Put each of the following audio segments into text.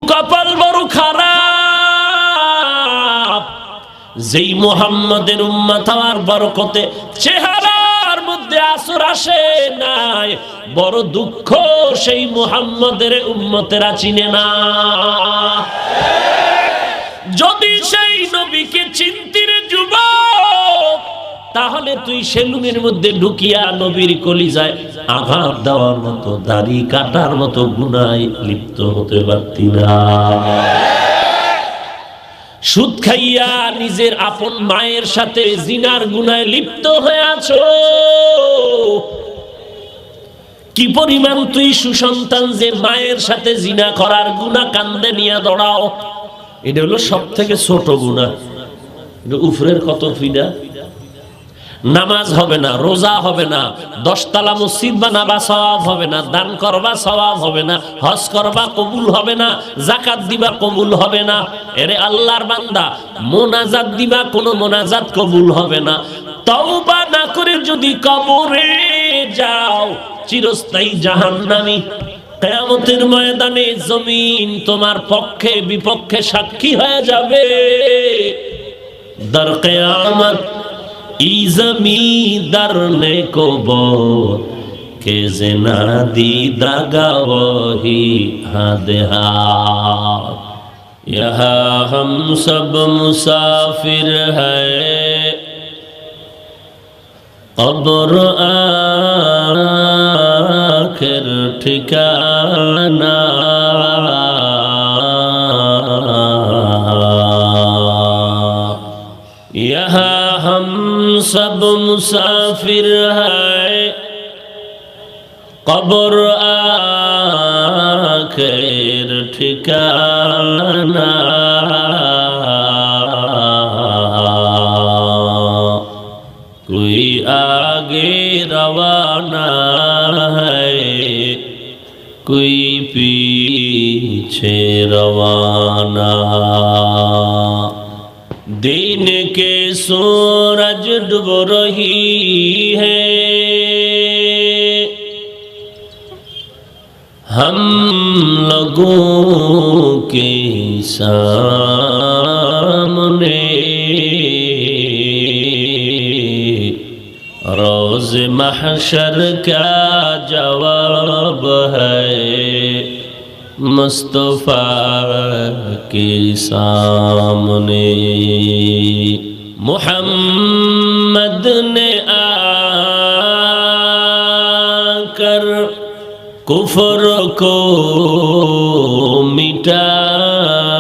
কপাল বড় খারাপ, যেই মুহাম্মাদের উম্মত হওয়ার বরকতে চেহারার মধ্যে আসর আসে নাই, বড় দুঃখ সেই মুহাম্মাদের উম্মতেরা চিনে না। যদি সেই নবীকে চিনতির যুবক, তাহলে তুই সেলুনের মধ্যে ঢুকিয়া নবীর কলিজায় আঘাত দেওয়ার মতো, দাড়ি কাটার মতো গুনায় লিপ্ত হতে পারতি না। সুদ খাইয়া নিজের আপন মায়ের সাথে জিনার গুনায় লিপ্ত হয়ে আছো। কি পরিমাণ তুই সুসন্তান যে মায়ের সাথে জিনা করার গুনাহ কান্দে নিয়ে দৌড়াও। এটা হলো সব থেকে ছোট গুনাহ। উপরের কত ফিদা, নামাজ হবে না, রোজা হবে না, 10 তলা মসজিদ বানাবা সওয়াব হবে না, দান করবা সওয়াব হবে না, হজ করবা কবুল হবে না, যাকাত দিবা কবুল হবে না। এরে আল্লাহর বান্দা, মোনাজাত দিবা, কোনো মোনাজাত কবুল হবে না। তওবা না করে যদি কবরে যাও, চিরস্থায়ী জাহান্নামী। কিয়ামতের ময়দানে জমিন তোমার পক্ষে বিপক্ষে সাক্ষী হয়ে যাবে। দর কিয়ামত ই জমিদার নে কবর কে জেনা দিদা গওহি হাদে হাত। यहाँ हम सब मुसाफिर है, कब्र आखिर ठिकाना। यहाँ हम सब मुसाफिर है, कब्र आखिर ठिकाना। कोई आगे रवाना है, कोई पीछे रवाना। दिन के सूरज डूब रही है, हम लोगों के सामने रोज़ महशर का जवाब है, मुस्तफा के सामने। मुहम्मद ने आकर कुफर को मिटाया,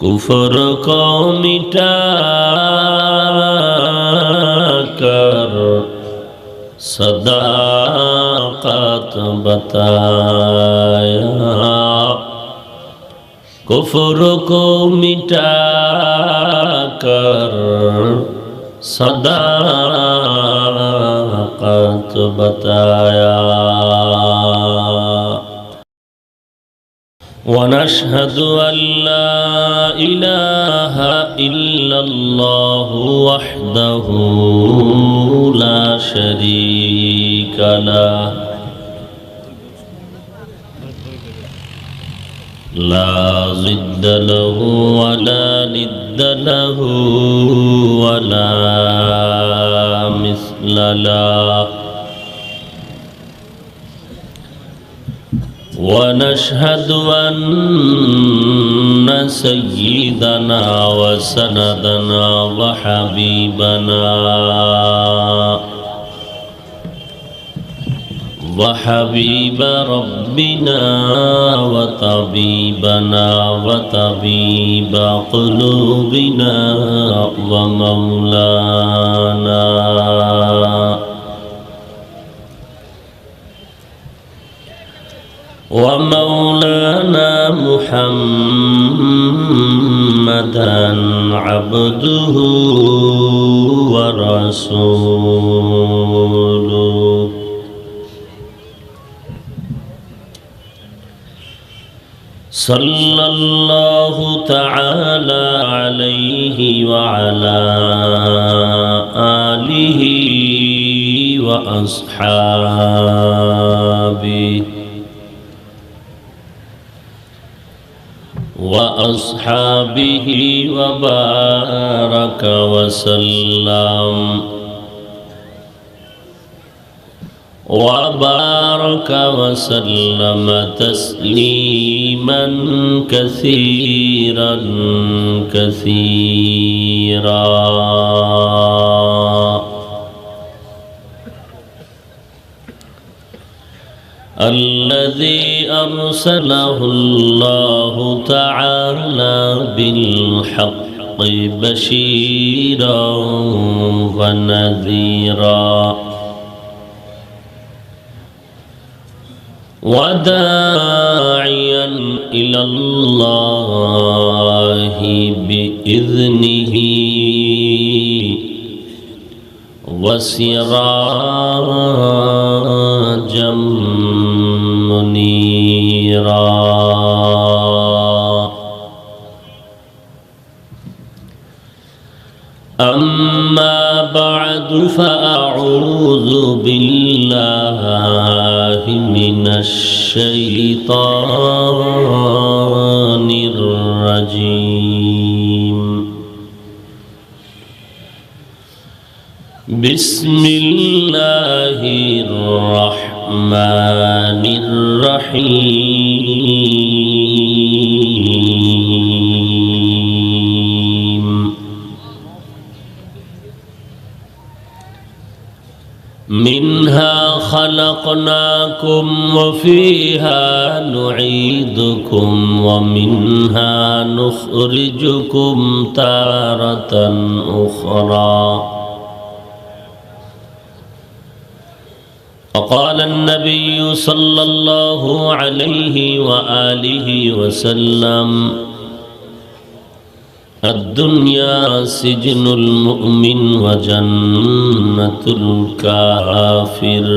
कुफर को मिटाकर सदाकत बताया, कुफर को मिटाकर सदाकत बताया। ونشهد أن لا إله إلا الله وحده لا شريك له، لا ضد له ولا ند له ولا مثل له. ونشهد أن سيدنا وسندنا وحبيبنا وحبيب ربنا وطبيبنا وطبيب قلوبنا ومولانا محمدا عبده ورسوله. সাল্লাল্লাহু তাআলা আলাইহি ওয়া আলা আলিহি ওয়া আসহাবিহি وأصحابه وبارك وسلم تسليما كثيرا كثيرا. الذي أرسله الله تعالى بالحق بشيرا ونذيرا وداعيا إلى الله بإذنه وسراجا منيرا. أما بعد فأعوذ بالله من الشيطان الرجيم. بسم الله الرحمن الرحيم. منها خلقناكم وفيها نعيدكم ومنها نخرجكم تارة أخرى. وقال النبي صلى الله عليه وآله وسلم: الدنيا سجن المؤمن وجنة الكافر،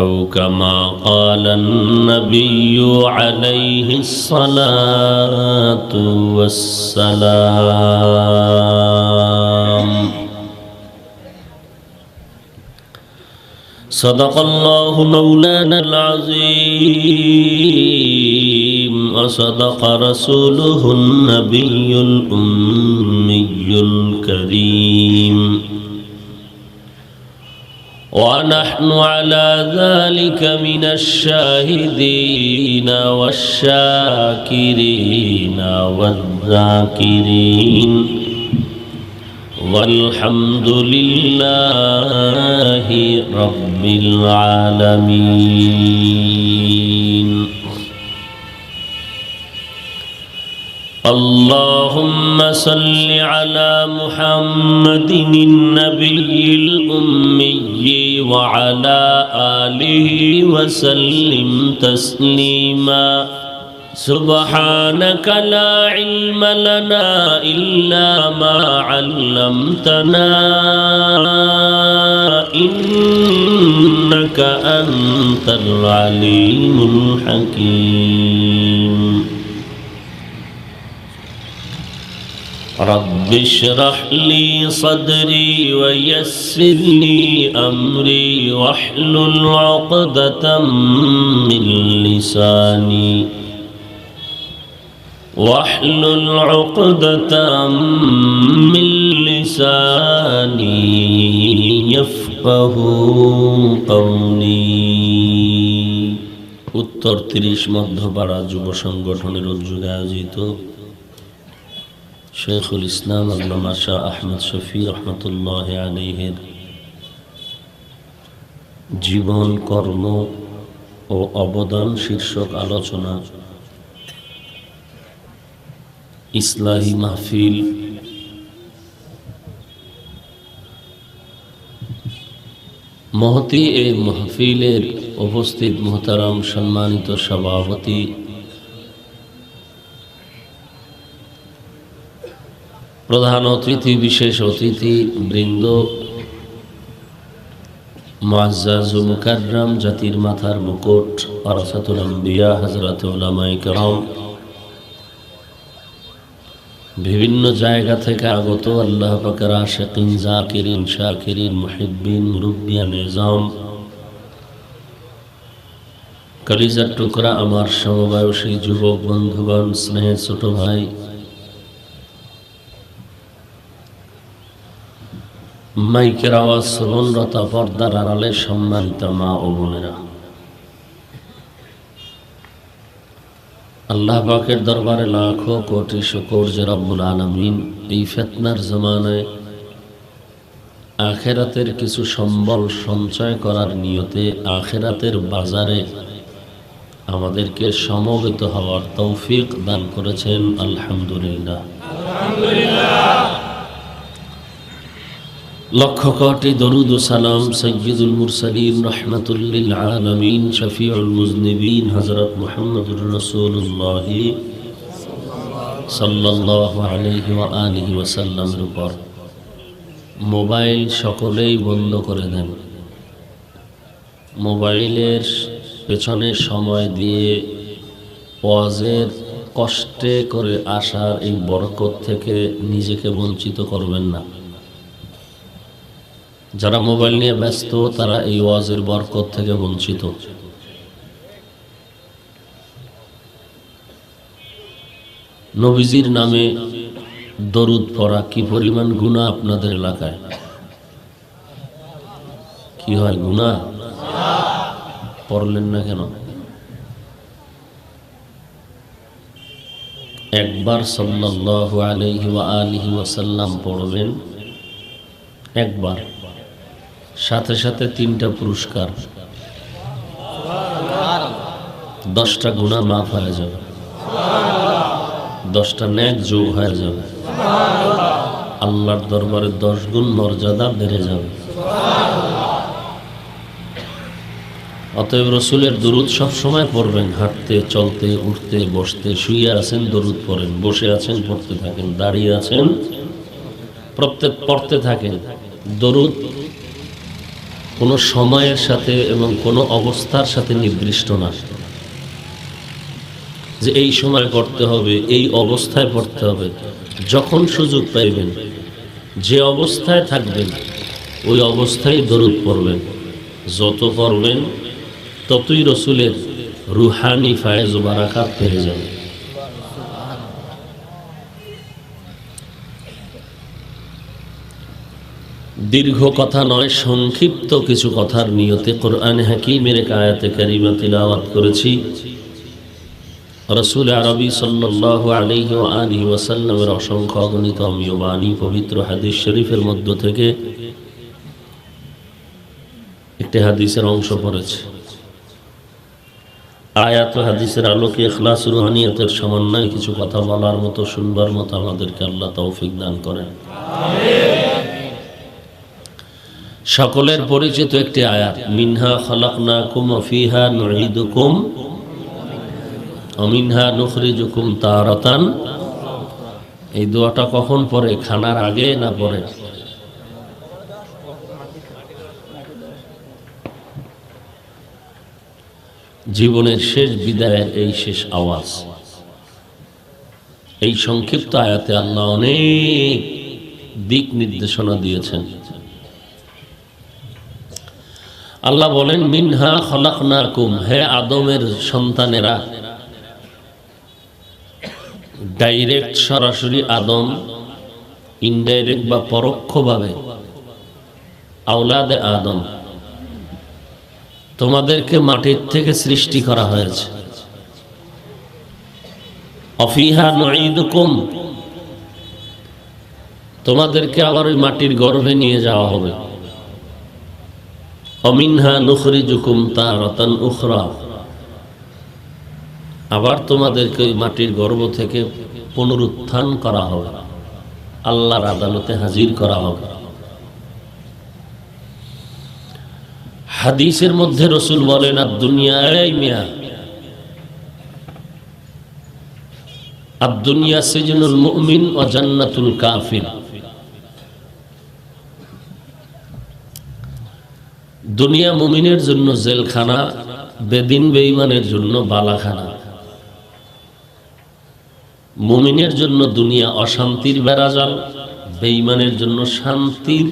أو كما قال النبي عليه الصلاة والسلام. صدق الله مولانا العظيم وصدق رسوله النبي الأمي الكريم، ونحن على ذلك من الشاهدين والشاكرين والذاكرين، والحمد لله رب العالمين. اللهم صل على محمد النبي الأمي وعلى آله وسلم تسليما. سبحانك لا علم لنا إلا ما علمتنا إنك أنت العليم الحكيم. رب اشرح لي صدري ويسر لي أمري واحلل عقدة من لساني من لساني يفقه قولي. উত্তর 30 মধ্যপাড়া যুব সংগঠনের উদ্যোগে আয়োজিত শেখুল ইসলাম আল্লামা শাহ আহমদ শফি রহমতুল্লাহ আলাইহির জীবন, কর্ম ও অবদান শীর্ষক আলোচনা ইসলাহি মাহফিল মহতি এই মাহফিলের উপস্থিত মোহতারাম সম্মানিত সভাপতি, প্রধান অতিথি, বিশেষ অতিথি বৃন্দ, মুআজ্জাজ ও মুকাররম জাতির মাথার মুকুট ওয়ারাসাতুল আম্বিয়া হযরত উলামায়ে কেরাম, বিভিন্ন জায়গা থেকে আগত আল্লাহ পাকের আশিকিন, জাকিরিন, শাকিরিন, মুহিব্বিন, মুরব্বিয়ান নিজাম, কলিজার টুকরা আমার সমবয়সী যুবক বন্ধুগণ, স্নেহের ছোট ভাই, মাইকের আওয়াজ শ্রবণরত পর্দার আড়ালে সম্মানিত মা ও বোনেরা, আল্লাহ পাকের দরবারে লাখো কোটি শুকর যে রব্বুল আলামিন এই ফিতনার জামানায় আখিরাতের কিছু সম্বল সঞ্চয় করার নিয়তে আখিরাতের বাজারে আমাদেরকে সমবেত হওয়ার তৌফিক দান করেছেন। আলহামদুলিল্লাহ, লক্ষ কোটি দরুদ ও সালাম সাইয়্যিদুল মুরসালিন রাহমাতুল লিল আলামিন শফিউল মুজনিবিন হযরত মুহাম্মদুর রাসূলুল্লাহ সাল্লাল্লাহু আলাইহি ওয়া আলিহি ওয়াসাল্লামের উপর। মোবাইল সকলেই বন্ধ করে দেন। মোবাইলের পেছনে সময় দিয়ে ওয়াজের কষ্টে করে আসার এই বরকত থেকে নিজেকে বঞ্চিত করবেন না। যারা মোবাইল নিয়ে ব্যস্ত তারা এই ওয়াজের বরকত থেকে বঞ্চিত। নবীজির নামে দরুদ পড়া কি পরিমাণ গুনাহ আপনাদের এলাকায়? কি হয় গুনাহ? পড়লেন না কেন? একবার সাল্লাল্লাহু আলাইহি ওয়া আলিহি ওয়াসাল্লাম পড়বেন, একবার, সাথে সাথে 3টা পুরস্কার, 10টা গুনাহ মাফ হয়ে যাবে, 10টা নেক যোগ হয়ে যাবে, আল্লাহর দরবারে 10 গুণ মর্যাদা বেড়ে যাবে। অতএব রসুলের দরুদ সব সময় পড়বেন। হাঁটতে, চলতে, উঠতে, বসতে, শুয়ে আছেন দরুদ পড়েন, বসে আছেন পড়তে থাকেন, দাঁড়িয়ে আছেন প্রত্যেক পড়তে থাকেন। দরুদ কোনো সময়ের সাথে এবং কোনো অবস্থার সাথে নির্দিষ্ট না যে এই সময় পড়তে হবে, এই অবস্থায় পড়তে হবে। যখন সুযোগ পাইবেন, যে অবস্থায় থাকবেন ওই অবস্থায় দরুদ পড়বেন। যত পড়বেন ততই রসুলের রুহানি ফায়েজ ও বারাকাত পেয়ে যাবে। দীর্ঘ কথা নয়, সংক্ষিপ্ত কিছু কথার নিয়তে কোরআন হাকীমের এক আয়াতে কারিমা তিলাওয়াত করেছি। রাসূল আরবি সাল্লাল্লাহু আলাইহি ওয়া আলিহি ওয়াসাল্লামের অসংখ্য অগণিত অমীয় বাণী পবিত্র হাদিস শরীফের মধ্য থেকে একটি হাদিসের অংশ পড়েছে। আয়াত ও হাদিসের আলোকে ইখলাস ও রুহানিয়তের সমন্বয়ে কিছু কথা বলার মতো, শুনবার মতো আমাদেরকে আল্লাহ তৌফিক দান করেন। সকলের পরিচিত একটি আয়াত, মিনহা খালাকনাকুম ওয়া ফিহা নুঈদুকুম ওয়া মিনহা নুখরিজুকুম তারাতান। এই দোয়াটা কখন পড়ে? খানার আগে না পরে? জীবনের শেষ বিদায়ের এই শেষ আওয়াজ। এই সংক্ষিপ্ত আয়াতে আল্লাহ অনেক দিক নির্দেশনা দিয়েছেন। আল্লাহ বলেন, মিনহা খলাকনাকুম, হে আদমের সন্তানেরা। ডাইরেক্ট সরাসরি আদম, ইনডাইরেক্ট বা পরোক্ষভাবে আওলাদে আদম, তোমাদেরকে মাটির থেকে সৃষ্টি করা হয়েছে। অফিহা নুঈদুকুম, তোমাদেরকে আবার ওই মাটির গর্ভে নিয়ে যাওয়া হবে। অমিনহা নুখরিজুকুম তারাতান উখরা, আবার তোমাদেরকে ওই মাটির গর্ভ থেকে পুনরুত্থান করা হবে, আল্লাহর আদালতে হাজির করা হবে। হাদিসের মধ্যে রসুল বলেন, আদ-দুনিয়া, এই মিয়া, আদ-দুনিয়া সিজনুল মুমিন ওয়া জান্নাতুল কাফির। দুনিয়া মুমিনের জন্য জেলখানা, বেদিন বেঈমানের জন্য বালাখানা। মুমিনের জন্য দুনিয়া অশান্তির বেড়াজাল, বেঈমানের জন্য শান্তির